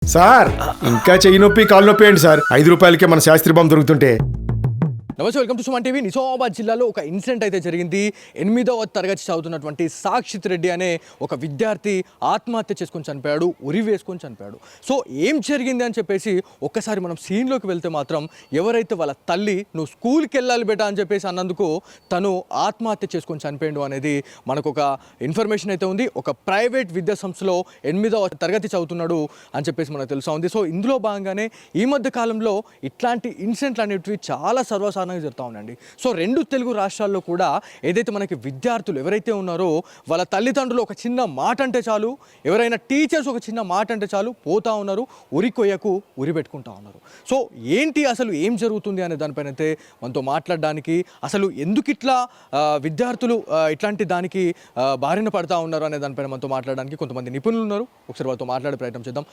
Sir ఇంకా చెయ్యి నొప్పి కాలు నొప్పి ఏంటి సార్? 5 రూపాయలకే మన శాస్త్రి బాంబు దొరుకుతుంటే. నమస్తే, welcome to Suman TV. Nizamabad జిల్లాలో ఒక ఇన్సిడెంట్ అయితే జరిగింది. 8వ తరగతి చదువుతున్నటువంటి సాక్షిత్ రెడ్డి అనే ఒక విద్యార్థి ఆత్మహత్య చేసుకొని చనిపోయాడు, ఉరి వేసుకొని చనిపోయాడు. సో ఏం జరిగింది అని చెప్పేసి ఒక్కసారి మనం సీన్లోకి వెళ్తే మాత్రం ఎవరైతే వాళ్ళ తల్లి నువ్వు స్కూల్కి వెళ్ళాలి బేటా అని చెప్పేసి అన్నందుకు తను ఆత్మహత్య చేసుకొని చనిపోయాడు అనేది మనకు ఒక ఇన్ఫర్మేషన్ అయితే ఉంది. ఒక ప్రైవేట్ విద్యా సంస్థలో 8వ తరగతి చదువుతున్నాడు అని చెప్పేసి మనకు తెలుసా ఉంది. సో ఇందులో భాగంగానే ఈ మధ్య కాలంలో ఇట్లాంటి ఇన్సిడెంట్లు అనేటివి చాలా సర్వసాధారణంగా జరుగుతూ ఉండండి. సో 2 తెలుగు రాష్ట్రాల్లో కూడా ఏదైతే మనకి విద్యార్థులు ఎవరైతే ఉన్నారో వాళ్ళ తల్లిదండ్రులు ఒక చిన్న మాట అంటే చాలు, ఎవరైనా టీచర్స్ ఒక చిన్న మాట అంటే చాలు పోతా ఉన్నారు, ఉరి కొయ్యకు ఉరి పెట్టుకుంటా ఉన్నారు. సో ఏంటి అసలు ఏం జరుగుతుంది అనే దానిపైన అయితే మనతో మాట్లాడడానికి, అసలు ఎందుకు ఇట్లా విద్యార్థులు ఇట్లాంటి దానికి బారిన పడతా ఉన్నారు అనే దానిపైన మనతో మాట్లాడడానికి కొంతమంది నిపుణులు ఉన్నారు. ఒకసారి వాళ్ళతో మాట్లాడే ప్రయత్నం చేద్దాం.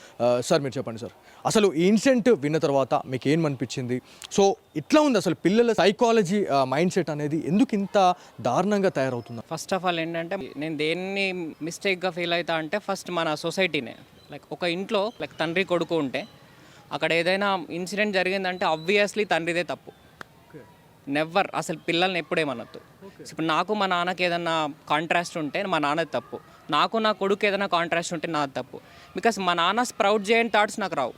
సార్ మీరు చెప్పండి సార్, అసలు ఈ ఇన్సిడెంట్ విన్న తర్వాత మీకు ఏమనిపించింది? సో ఇట్లా ఉంది అసలు పిల్లల సైకాలజీ మైండ్ సెట్ అనేది ఎందుకు ఇంత దారుణంగా తయారవుతుంది? ఫస్ట్ ఆఫ్ ఆల్ ఏంటంటే నేను దేన్ని మిస్టేక్గా ఫీల్ అవుతా అంటే ఫస్ట్ మన సొసైటీనే. లైక్ ఒక ఇంట్లో లైక్ తండ్రి కొడుకు ఉంటే అక్కడ ఏదైనా ఇన్సిడెంట్ జరిగిందంటే ఆబ్వియస్లీ తండ్రిదే తప్పు. నెవర్ అసలు పిల్లల్ని ఎప్పుడేమనొద్దు. ఇప్పుడు నాకు మా నాన్నకి ఏదైనా కాంట్రాస్ట్ ఉంటే మా నాన్నది తప్పు, నాకు నా కొడుకు ఏదైనా కాంట్రాస్ట్ ఉంటే నాది తప్పు. బికాస్ మా నాన్న స్ప్రౌట్ చేయని థాట్స్ నాకు రావు,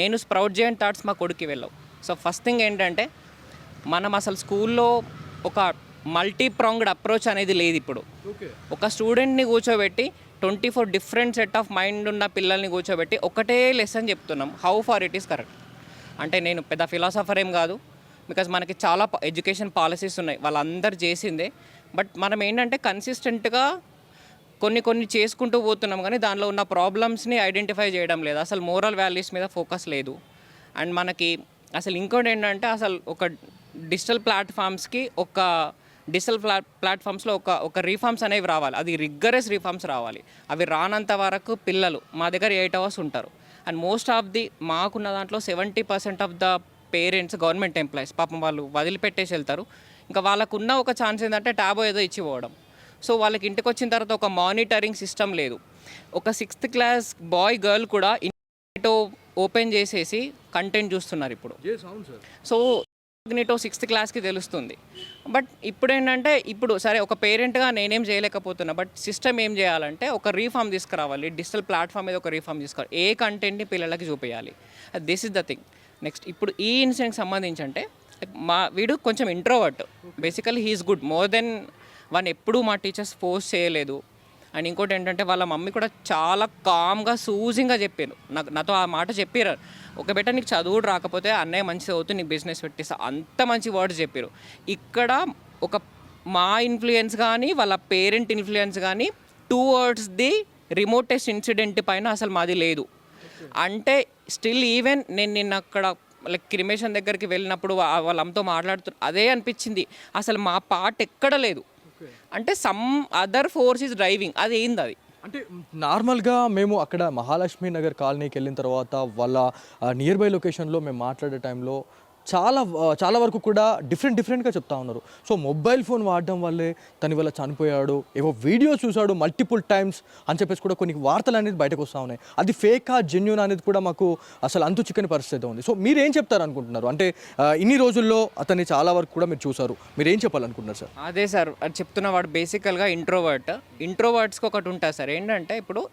నేను స్ప్రౌట్ చేయని థాట్స్ మా కొడుకు వెళ్ళవు. సో ఫస్ట్ థింగ్ ఏంటంటే మనం అసలు స్కూల్లో ఒక మల్టీ ప్రాంగ్డ్ అప్రోచ్ అనేది లేదు. ఇప్పుడు ఒక స్టూడెంట్ని కూర్చోబెట్టి 24 డిఫరెంట్ సెట్ ఆఫ్ మైండ్ ఉన్న పిల్లల్ని కూర్చోబెట్టి ఒకటే లెసన్ చెప్తున్నాం, how far it is correct. అంటే నేను పెద్ద ఫిలాసఫర్ ఏం కాదు, బికాజ్ మనకి చాలా ఎడ్యుకేషన్ పాలసీస్ ఉన్నాయి, వాళ్ళందరూ చేసిందే. బట్ మనం ఏంటంటే కన్సిస్టెంట్గా కొన్ని చేసుకుంటూ పోతున్నాం, కానీ దానిలో ఉన్న ప్రాబ్లమ్స్ని ఐడెంటిఫై చేయడం లేదు. అసలు మోరల్ వాల్యూస్ మీద ఫోకస్ లేదు. అండ్ మనకి అసలు ఇంకోటి ఏంటంటే అసలు ఒక డిజిటల్ ప్లాట్ఫామ్స్కి ప్లాట్ఫామ్స్లో ఒక రీఫార్మ్స్ అనేవి రావాలి, అది రిగ్గరస్ రీఫార్మ్స్ రావాలి. అవి రానంత వరకు పిల్లలు మా దగ్గర 8 అవర్స్ ఉంటారు. అండ్ మోస్ట్ ఆఫ్ ది మాకున్న దాంట్లో 70% of the parents government employees. పాపం వాళ్ళు వదిలిపెట్టేసి వెళ్తారు. ఇంకా వాళ్ళకున్న ఒక ఛాన్స్ ఏంటంటే ట్యాబో ఏదో ఇచ్చిపోవడం. సో వాళ్ళకి ఇంటికి వచ్చిన తర్వాత ఒక మానిటరింగ్ సిస్టమ్ లేదు. ఒక 6th క్లాస్ బాయ్ గర్ల్ కూడా ఇన్టో ఓపెన్ చేసేసి కంటెంట్ చూస్తున్నారు ఇప్పుడు. సో ఇన్కోగ్నిటో 6th క్లాస్కి తెలుస్తుంది. బట్ ఇప్పుడు ఏంటంటే ఇప్పుడు సరే ఒక పేరెంట్గా నేనేం చేయలేకపోతున్నా, బట్ సిస్టమ్ ఏం చేయాలంటే ఒక రీఫార్మ్ తీసుకురావాలి, డిజిటల్ ప్లాట్ఫామ్ మీద ఒక రీఫార్మ్ తీసుకురావాలి, ఏ కంటెంట్ని పిల్లలకి చూపించాలి. This is the thing. Next ఇప్పుడు ఈ ఇన్సిడెంట్కి సంబంధించి అంటే వీడు కొంచెం introvert, basically he is good more than one. ఎప్పుడూ మా టీచర్స్ ఫోర్స్ చేయలేదు. అండ్ ఇంకోటి ఏంటంటే వాళ్ళ మమ్మీ కూడా చాలా కామ్గా సూజింగ్గా చెప్పారు, నాతో ఆ మాట చెప్పారు, ఒక బెట నీకు చదువుడు రాకపోతే అన్నయ్య మంచిది అవుతుంది, నీకు బిజినెస్ పెట్టేస్తా, అంత మంచి వర్డ్స్ చెప్పారు. ఇక్కడ ఒక మా ఇన్ఫ్లుయెన్స్ కానీ వాళ్ళ పేరెంట్ ఇన్ఫ్లుయెన్స్ కానీ టువర్డ్స్ ది రిమోటెస్ట్ ఇన్సిడెంట్ పైన అసలు మాది లేదు. అంటే స్టిల్ ఈవెన్ నేను నిన్న అక్కడ లైక్ క్రిమేషన్ దగ్గరికి వెళ్ళినప్పుడు వాళ్ళ అమ్మతో మాట్లాడుతున్నారు, అదే అనిపించింది, అసలు మా పార్ట్ ఎక్కడ లేదు. అంటే some other force is driving. అది ఏంది అది అంటే నార్మల్గా మేము అక్కడ మహాలక్ష్మి నగర్ కాలనీకి వెళ్ళిన తర్వాత వాళ్ళ నియర్ బై లొకేషన్లో మేము మాట్లాడే టైంలో చాలా వరకు కూడా డిఫరెంట్గా చెప్తా ఉన్నారు. సో మొబైల్ ఫోన్ వాడడం వల్లే తను వల్ల చనిపోయాడు, ఏవో వీడియో చూశాడు మల్టిపుల్ టైమ్స్ అని చెప్పేసి కూడా కొన్ని వార్తలు అనేది బయటకు వస్తూ ఉన్నాయి. అది ఫేకా జెన్యూన్ అనేది కూడా మాకు అసలు అంతు చిక్కని పరిస్థితి ఉంది. సో మీరేం చెప్తారు అనుకుంటున్నారు? అంటే ఇన్ని రోజుల్లో అతన్ని చాలా వరకు కూడా మీరు చూసారు, మీరు ఏం చెప్పాలనుకుంటున్నారు సార్? అదే సార్ అది చెప్తున్న, వాడు బేసికల్గా ఇంట్రోవర్ట్స్కి ఒకటి ఉంటుంది సార్. ఏంటంటే ఇప్పుడు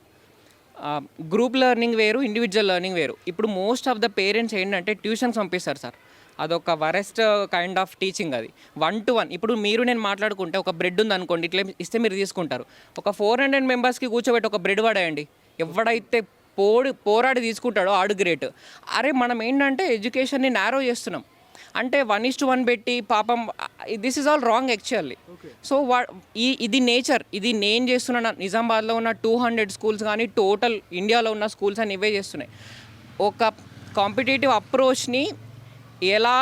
గ్రూప్ లెర్నింగ్ వేరు, ఇండివిజువల్ లెర్నింగ్ వేరు. ఇప్పుడు మోస్ట్ ఆఫ్ ద పేరెంట్స్ ఏంటంటే ట్యూషన్స్ పంపిస్తారు సార్, అదొక వరెస్ట్ కైండ్ ఆఫ్ టీచింగ్. అది 1-to-1. ఇప్పుడు మీరు నేను మాట్లాడుకుంటే ఒక బ్రెడ్ ఉంది అనుకోండి, ఇట్లా ఇస్తే మీరు తీసుకుంటారు. ఒక 400 మెంబర్స్కి కూర్చోబెట్టి ఒక బ్రెడ్ పడేయండి, ఎవడైతే పోరాడి తీసుకుంటాడో ఆడు గ్రేట్. అరే మనం ఏంటంటే ఎడ్యుకేషన్ని నారో చేస్తున్నాం, అంటే 1:1 పెట్టి పాపం this is all wrong actually. So ఇది నేచర్, ఇది నేను చేస్తున్నా. నిజామాబాద్లో ఉన్న 200 స్కూల్స్ కానీ టోటల్ ఇండియాలో ఉన్న స్కూల్స్ అని ఇవే చేస్తున్నాయి. ఒక కాంపిటేటివ్ అప్రోచ్ని ఎలా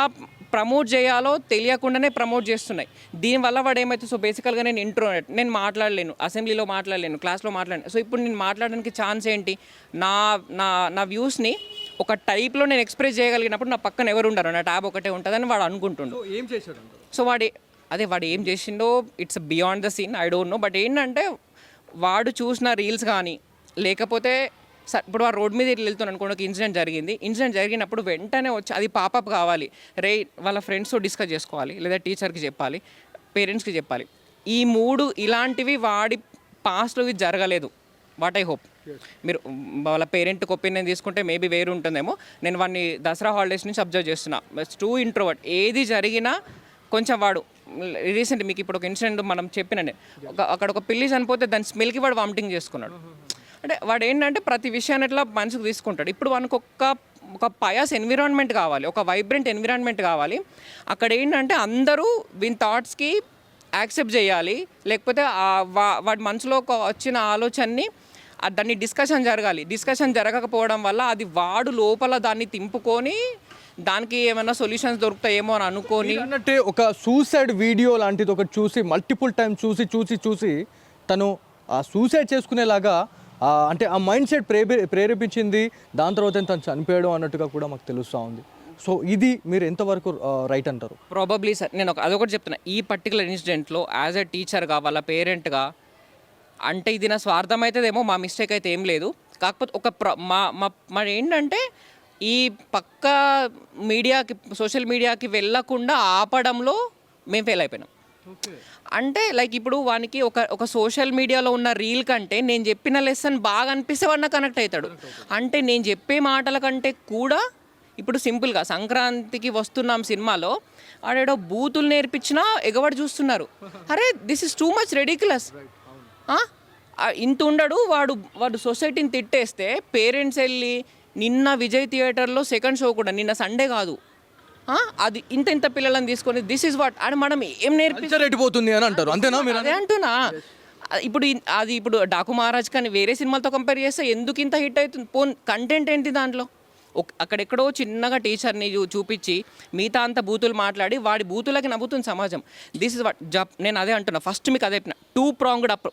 ప్రమోట్ చేయాలో తెలియకుండానే ప్రమోట్ చేస్తున్నాయి. దీనివల్ల వాడు ఏమైతే, సో బేసికల్గా నేను మాట్లాడలేను, అసెంబ్లీలో మాట్లాడలేను, క్లాస్లో మాట్లాడలేను. సో ఇప్పుడు నేను మాట్లాడడానికి ఛాన్స్ ఏంటి? నా వ్యూస్ని ఒక టైప్లో నేను ఎక్స్ప్రెస్ చేయగలిగినప్పుడు నా పక్కన ఎవరు ఉండరు, నా ట్యాబ్ ఒకటే ఉంటుందని వాడు అనుకుంటుండు. ఏం చేశాడు? సో వాడు ఏం చేసిండో it's beyond the scene, I don't know. But ఏంటంటే వాడు చూసిన రీల్స్ కానీ లేకపోతే సార్ ఇప్పుడు ఆ రోడ్ మీద ఇట్లా వెళ్తున్నాను అనుకోండి, ఒక ఇన్సిడెంట్ జరిగింది. ఇన్సిడెంట్ జరిగినప్పుడు వెంటనే వచ్చి అది పాపప్ కావాలి, వాళ్ళ ఫ్రెండ్స్తో డిస్కస్ చేసుకోవాలి, లేదా టీచర్కి చెప్పాలి, పేరెంట్స్కి చెప్పాలి. ఈ 3 ఇలాంటివి వాడి పాస్ట్లో ఇది జరగలేదు. వాట్ ఐ హోప్ మీరు వాళ్ళ పేరెంట్కి ఒపీనియన్ తీసుకుంటే మేబీ వేరు ఉంటుందేమో. నేను వాడిని దసరా హాలిడేస్ నుంచి అబ్జర్వ్ చేస్తున్నా. Two introvert. ఏది జరిగినా కొంచెం వాడు రీసెంట్ మీకు ఇప్పుడు ఒక ఇన్సిడెంట్ మనం చెప్పినండి, అక్కడ ఒక పిల్లి చనిపోతే దాని స్మెల్కి వాడు వామిటింగ్ చేసుకున్నాడు. అంటే వాడు ఏంటంటే ప్రతి విషయాన్ని ఎట్లా మనసుకు తీసుకుంటాడు. ఇప్పుడు వానికి ఒక పయాస్ ఎన్విరాన్మెంట్ కావాలి, ఒక వైబ్రెంట్ ఎన్విరాన్మెంట్ కావాలి. అక్కడ ఏంటంటే అందరూ వీని థాట్స్కి యాక్సెప్ట్ చేయాలి, లేకపోతే వాడి మనసులో వచ్చిన ఆలోచనని దాన్ని డిస్కషన్ జరగాలి. డిస్కషన్ జరగకపోవడం వల్ల అది వాడు లోపల దాన్ని తింపుకొని దానికి ఏమైనా సొల్యూషన్స్ దొరుకుతాయేమో అని అనుకొని అన్నట్టే ఒక సూసైడ్ వీడియో లాంటిది ఒకటి చూసి మల్టిపుల్ టైం చూసి తను ఆ సూసైడ్ చేసుకునేలాగా అంటే ఆ మైండ్ సెట్ ప్రేరేపించింది. దాని తర్వాత తను చనిపోయాడు అన్నట్టుగా కూడా మాకు తెలుస్తూ ఉంది. సో ఇది మీరు ఎంతవరకు రైట్ అంటారు? ప్రాబబ్లీ సార్ నేను అదొకటి చెప్తున్నా. ఈ పర్టికులర్ ఇన్సిడెంట్లో యాజ్ ఎ టీచర్గా వాళ్ళ పేరెంట్గా అంటే ఇది నా స్వార్థం అవుతుందేమో, మా మిస్టేక్ అయితే ఏం లేదు. కాకపోతే ఒక మా ఏంటంటే ఈ పక్క మీడియాకి సోషల్ మీడియాకి వెళ్ళకుండా ఆపడంలో మేము ఫెయిల్ అయిపోయినాం. అంటే లైక్ ఇప్పుడు వానికి ఒక సోషల్ మీడియాలో ఉన్న రీల్ కంటే నేను చెప్పిన లెసన్ బాగా అనిపిస్తే వాడిన కనెక్ట్ అవుతాడు. అంటే నేను చెప్పే మాటల కంటే కూడా ఇప్పుడు సింపుల్గా సంక్రాంతికి వస్తున్నాం సినిమాలో ఆడేడో బూతులు నేర్పించినా ఎగబడి చూస్తున్నారు. అరే this is too much ridiculous. ఇంత ఉండడు వాడు సొసైటీని తిట్టేస్తే పేరెంట్స్ వెళ్ళి నిన్న విజయ్ థియేటర్లో సెకండ్ షో కూడా నిన్న సండే కాదు, అది ఇంత పిల్లలను తీసుకొని దిస్ ఇస్ వాట్ అని మనం ఏం నేర్పించలేకపోతుంది అని అంటారు. అంతేనా? మీరు అదే అంటున్నా. ఇప్పుడు డాకు మహారాజ్ కానీ వేరే సినిమాలతో కంపేర్ చేస్తే ఎందుకు ఇంత హిట్ అవుతుంది? కంటెంట్ ఏంటి దాంట్లో? అక్కడెక్కడో చిన్నగా టీచర్ని చూపించి మిగతా అంత బూతులు మాట్లాడి వాడి బూతులకి నవ్వుతుంది సమాజం. దిస్ ఇస్ వాట్ నేను అదే అంటున్నా. ఫస్ట్ మీకు అదే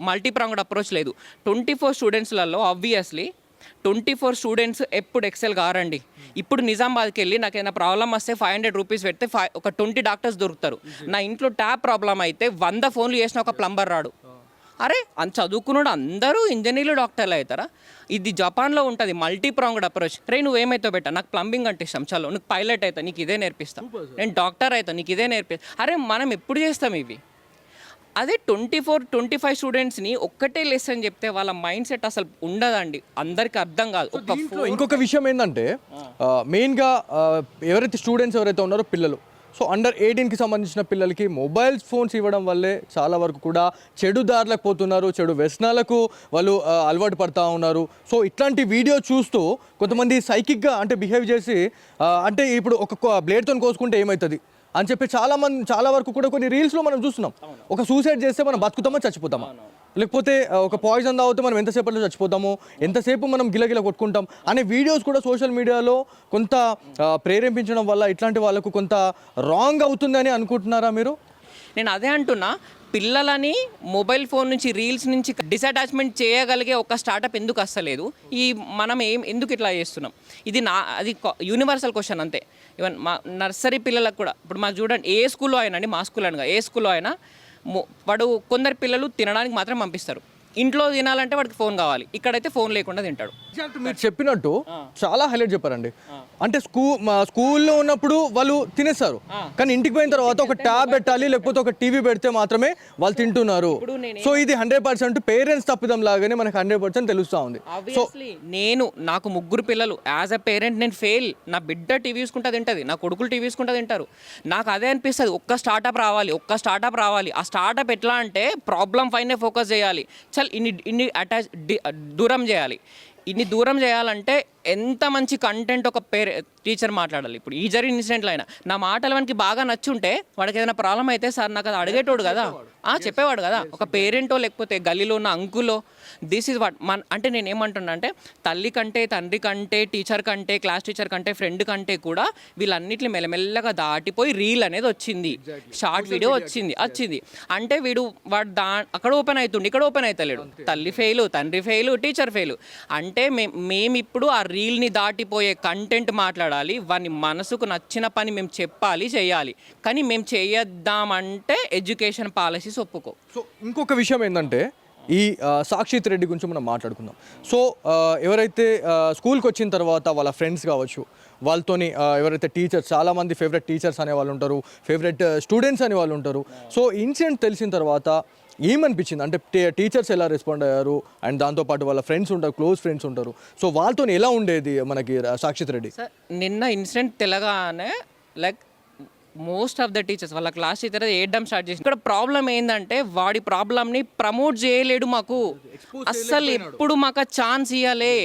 మల్టీ ప్రాంగ్డ్ అప్రోచ్ లేదు. 24 స్టూడెంట్స్లలో ఆబ్వియస్లీ 24 స్టూడెంట్స్ ఎప్పుడు ఎక్సెల్ కారండి. ఇప్పుడు నిజామాబాద్కి వెళ్ళి నాకు ఏదైనా ప్రాబ్లం వస్తే 500 రూపీస్ పెడితే ఒక 20 డాక్టర్స్ దొరుకుతారు. నా ఇంట్లో ట్యాప్ ప్రాబ్లం అయితే 100 ఫోన్లు చేసిన ఒక ప్లంబర్ రాడు. అరే అంత చదువుకున్నాడు అందరూ ఇంజనీర్లు డాక్టర్లు అవుతారా? ఇది జపాన్లో ఉంటుంది మల్టీ ప్రాంగ్డ్ అప్రోచ్. ఏమైతావు బెట్ట, నాకు ప్లంబింగ్ అంటే ఇష్టం, చలో నీకు పైలట్ అవుతా, నీకు ఇదే నేర్పిస్తాను, నేను డాక్టర్ అవుతా, నీకు ఇదే నేర్పిస్తా. అరే మనం ఎప్పుడు చేస్తాం ఇవి? అదే 24-25 స్టూడెంట్స్ని ఒక్కటే లెసన్ చెప్తే వాళ్ళ మైండ్ సెట్ అసలు ఉండదండి, అందరికి అర్థం కాదు. ఇంకొక విషయం ఏంటంటే మెయిన్గా ఎవరైతే స్టూడెంట్స్ ఎవరైతే ఉన్నారో పిల్లలు, సో అండర్ 18కి సంబంధించిన పిల్లలకి మొబైల్ ఫోన్స్ ఇవ్వడం వల్లే చాలా వరకు కూడా చెడు దారులకు పోతున్నారు, చెడు వ్యసనాలకు వాళ్ళు అలవాటు పడుతూ ఉన్నారు. సో ఇట్లాంటి వీడియో చూస్తూ కొంతమంది సైకిక్గా అంటే బిహేవ్ చేసి అంటే ఇప్పుడు ఒక బ్లేడ్తో కోసుకుంటే ఏమవుతుంది అని చెప్పి చాలా వరకు కూడా కొన్ని రీల్స్లో మనం చూస్తున్నాం. ఒక సూసైడ్ చేస్తే మనం బతుకుతామా చచ్చిపోతామా, లేకపోతే ఒక పాయిజన్ తాగితే మనం ఎంతసేపట్లో చచ్చిపోతాము, ఎంతసేపు మనం గిలగిల కొట్టుకుంటాం అనే వీడియోస్ కూడా సోషల్ మీడియాలో కొంత ప్రేరేపించడం వల్ల ఇట్లాంటి వాళ్ళకు కొంత రాంగ్ అవుతుందని అనుకుంటున్నారా మీరు? నేను అదే అంటున్నా, పిల్లలని మొబైల్ ఫోన్ నుంచి రీల్స్ నుంచి డిసటాచ్మెంట్ చేయగలిగే ఒక స్టార్టప్ ఎందుకు వస్తలేదు? మనం ఎందుకు ఇట్లా చేస్తున్నాం? అది యూనివర్సల్ క్వశ్చన్ అంతే. ఈవెన్ మా నర్సరీ పిల్లలకు కూడా ఇప్పుడు మాకు చూడండి, ఏ స్కూల్లో అయినా అండి, మా స్కూల్ అనగా ఏ స్కూల్లో అయినా వాడు కొందరు పిల్లలు తినడానికి మాత్రం పంపిస్తారు, ఇంట్లో తినాలంటే వాడికి ఫోన్ కావాలి. ఇక్కడైతే ఫోన్ లేకుండా తింటాడు. మీరు చెప్పినట్టు చాలా హైలైట్ చెప్పారండి. అంటే స్కూల్లో ఉన్నప్పుడు వాళ్ళు తినేస్తారు, కానీ ఇంటికి పోయిన తర్వాత ఒక ట్యాబ్ పెట్టాలి, లేకపోతే ఒక టీవీ పెడితే మాత్రమే వాళ్ళు తింటున్నారు. సో ఇది 100% పేరెంట్స్ తప్పిదం లాగానే మనకు 100% తెలుస్తూ ఉంది. సో నాకు 3 పిల్లలు, యాజ్ అ పేరెంట్ నేను ఫెయిల్. నా బిడ్డ టీవీ చూసుకుంటా తింటుంది, నా కొడుకులు టీవీ చూసుకుంటా తింటారు. నాకు అదే అనిపిస్తుంది, ఒక్క స్టార్టప్ రావాలి. ఆ స్టార్టప్ ఎట్లా అంటే ప్రాబ్లం పైనే ఫోకస్ చేయాలి, ఇన్ని దూరం చేయాలి. ఇన్ని దూరం చేయాలంటే ఎంత మంచి కంటెంట్ ఒక టీచర్ మాట్లాడాలి. ఇప్పుడు ఈ జరిగిన ఇన్సిడెంట్లో అయినా నా మాటలు వానికి బాగా నచ్చుంటే వాడికి ఏదైనా ప్రాబ్లం అయితే సార్ నాకు అది అడిగేటోడు కదా, చెప్పేవాడు కదా. ఒక పేరెంటో లేకపోతే గల్లీలో ఉన్న అంకులో దిస్ ఈజ్ వాట్ అంటే నేను ఏమంటున్నా అంటే తల్లి కంటే, తండ్రి కంటే, టీచర్ కంటే, క్లాస్ టీచర్ కంటే, ఫ్రెండ్ కంటే కూడా వీళ్ళన్నిటిని మెల్లమెల్లగా దాటిపోయి రీల్ అనేది వచ్చింది, షార్ట్ వీడియో వచ్చింది. అంటే వాడు అక్కడ ఓపెన్ అవుతుండే, ఇక్కడ ఓపెన్ అవుతలేడు. తల్లి ఫెయిల్, తండ్రి ఫెయిల్, టీచర్ ఫెయిల్. అంటే మేము ఇప్పుడు ఆ రీల్ని దాటిపోయే కంటెంట్ మాట్లాడాలి, వాని మనసుకు నచ్చిన పని మేము చెప్పాలి, చేయాలి. కానీ మేము చేయొద్దామంటే ఎడ్యుకేషన్ పాలసీస్ ఒప్పుకో. సో ఇంకొక విషయం ఏంటంటే ఈ సాక్షిత్ రెడ్డి గురించి మనం మాట్లాడుకుందాం. సో ఎవరైతే స్కూల్కి వచ్చిన తర్వాత వాళ్ళ ఫ్రెండ్స్ కావచ్చు, వాళ్ళతోని ఎవరైతే టీచర్స్, చాలామంది ఫేవరెట్ టీచర్స్ అనే వాళ్ళు ఉంటారు, ఫేవరెట్ స్టూడెంట్స్ అనే వాళ్ళు ఉంటారు. సో ఇన్సిడెంట్ తెలిసిన తర్వాత ఏమనిపించింది అంటే టీచర్స్ ఎలా రెస్పాండ్ అయ్యారు, అండ్ దాంతోపాటు వాళ్ళ ఫ్రెండ్స్ ఉంటారు, క్లోజ్ ఫ్రెండ్స్ ఉంటారు. సో వాళ్ళతో ఎలా ఉండేది మనకి సాక్షిత్ రెడ్డి? సార్ నిన్న ఇన్సిడెంట్ తెలగానే like most of the teachers వాళ్ళ క్లాస్ టీచర్ ఏడడం స్టార్ట్ చేసి, ఇక్కడ ప్రాబ్లం ఏంటంటే వాడి ప్రాబ్లమ్ని ప్రమోట్ చేయలేడు, మాకు అస్సలు ఎప్పుడు మాకు ఛాన్స్ ఇవ్వలే,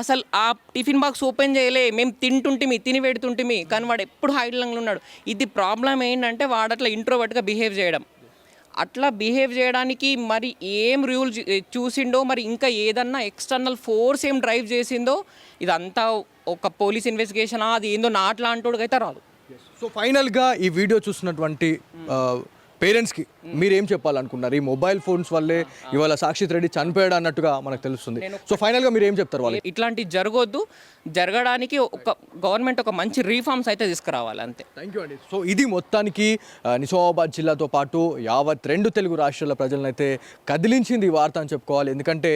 అసలు ఆ టిఫిన్ బాక్స్ ఓపెన్ చేయలే, మేము తిని పెడుతుంటిమి, కానీ వాడు ఎప్పుడు హైడ్లంగా ఉన్నాడు. ఇది ప్రాబ్లం ఏంటంటే వాడు అట్లా ఇంట్రోవర్ట్గా బిహేవ్ చేయడం. అట్లా బిహేవ్ చేయడానికి మరి ఏం రూల్ చూసిండో, మరి ఇంకా ఏదన్నా ఎక్స్టర్నల్ ఫోర్స్ ఏం డ్రైవ్ చేసిందో, ఇదంతా ఒక పోలీస్ ఇన్వెస్టిగేషన్ అది ఏందో నాట్లా అంటోడికి అయితే రాదు. సో ఫైనల్గా ఈ వీడియో చూస్తున్నటువంటి పేరెంట్స్కి మీరేం చెప్పాలనుకున్నారు? ఈ మొబైల్ ఫోన్స్ వల్లే ఇవాళ సాక్షిత్ రెడ్డి చనిపోయాడు అన్నట్టుగా మనకు తెలుస్తుంది. సో ఫైనల్గా మీరు ఏం చెప్తారు వాళ్ళు? ఇట్లాంటి జరగొద్దు, జరగడానికి ఒక గవర్నమెంట్ ఒక మంచి రీఫార్మ్స్ అయితే తీసుకురావాలి, అంతే. థ్యాంక్ యూ అండి. సో ఇది మొత్తానికి నిజామాబాద్ జిల్లాతో పాటు యావత్ 2 తెలుగు రాష్ట్రాల ప్రజలనైతే కదిలించింది ఈ వార్త అని చెప్పుకోవాలి. ఎందుకంటే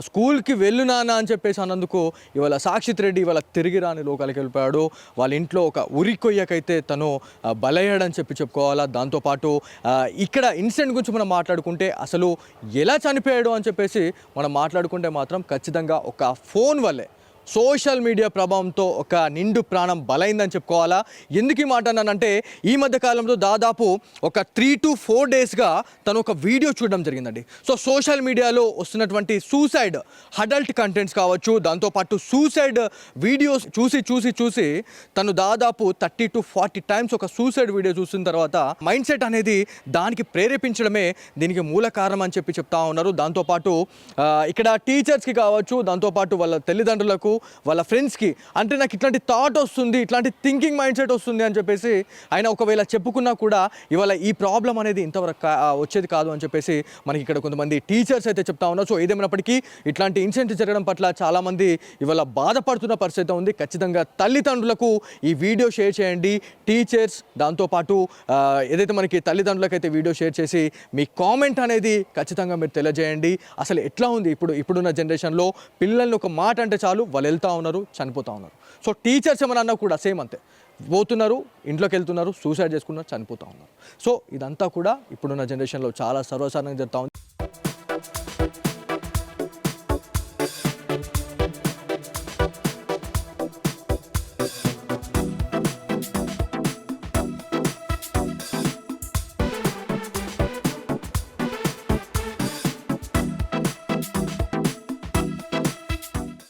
స్కూల్కి వెళ్ళు నాన్న అని చెప్పేసి అన్నందుకు ఇవాళ సాక్షిత్ రెడ్డి ఇవాళ తిరిగి రాని లోకాలకి వెళ్ళిపోయాడు. వాళ్ళ ఇంట్లో ఒక ఉరి కొయ్యకైతే తను బలయ్యాడని చెప్పుకోవాలా. దాంతోపాటు ఇక్కడ ఇన్సిడెంట్ గురించి మనం మాట్లాడుకుంటే అసలు ఎలా చనిపోయాడు అని చెప్పేసి మనం మాట్లాడుకుంటే మాత్రం ఖచ్చితంగా ఒక ఫోన్ వల్లే, సోషల్ మీడియా ప్రభావంతో ఒక నిండు ప్రాణం బలైందని చెప్పుకోవాలా. ఎందుకు ఈ మాట అన్నానంటే ఈ మధ్య కాలంలో దాదాపు ఒక 3 to 4 డేస్గా తను ఒక వీడియో చూడడం జరిగిందండి. సో సోషల్ మీడియాలో వస్తున్నటువంటి సూసైడ్ అడల్ట్ కంటెంట్స్ కావచ్చు, దాంతోపాటు సూసైడ్ వీడియోస్ చూసి తను దాదాపు 30 to 40 టైమ్స్ ఒక సూసైడ్ వీడియో చూసిన తర్వాత మైండ్ సెట్ అనేది దానికి ప్రేరేపించడమే దీనికి మూల కారణం అని చెప్తా ఉన్నారు. దాంతోపాటు ఇక్కడ టీచర్స్కి కావచ్చు, దాంతోపాటు వాళ్ళ తల్లిదండ్రులకు, వాళ్ళ ఫ్రెండ్స్కి అంటే నాకు ఇట్లాంటి థాట్ వస్తుంది, ఇట్లాంటి థింకింగ్ మైండ్ సెట్ వస్తుంది అని చెప్పేసి ఆయన ఒకవేళ చెప్పుకున్నా కూడా ఇవాళ ఈ ప్రాబ్లం అనేది ఇంతవరకు వచ్చేది కాదు అని చెప్పేసి మనకి ఇక్కడ కొంతమంది టీచర్స్ అయితే చెప్తా ఉన్నారు. సో ఏదేమైనప్పటికీ ఇట్లాంటి ఇన్సిడెంట్ జరగడం పట్ల చాలామంది ఇవాళ బాధపడుతున్న పరిస్థితి ఉంది. ఖచ్చితంగా తల్లిదండ్రులకు ఈ వీడియో షేర్ చేయండి, టీచర్స్ దాంతోపాటు ఏదైతే మనకి తల్లిదండ్రులకు అయితే వీడియో షేర్ చేసి మీ కామెంట్ అనేది ఖచ్చితంగా మీరు తెలియజేయండి. అసలు ఎట్లా ఉంది ఇప్పుడున్న జనరేషన్లో పిల్లల్ని ఒక మాట అంటే చాలు వాళ్ళు వెళ్తూ ఉన్నారు, చనిపోతూ ఉన్నారు. సో టీచర్స్ ఏమన్నా కూడా సేమ్ అంతే, పోతున్నారు, ఇంట్లోకి వెళ్తున్నారు, సూసైడ్ చేసుకున్నారు, చనిపోతూ ఉన్నారు. సో ఇదంతా కూడా ఇప్పుడున్న జనరేషన్లో చాలా సర్వసాధారణంగా జరుగుతూ ఉంది.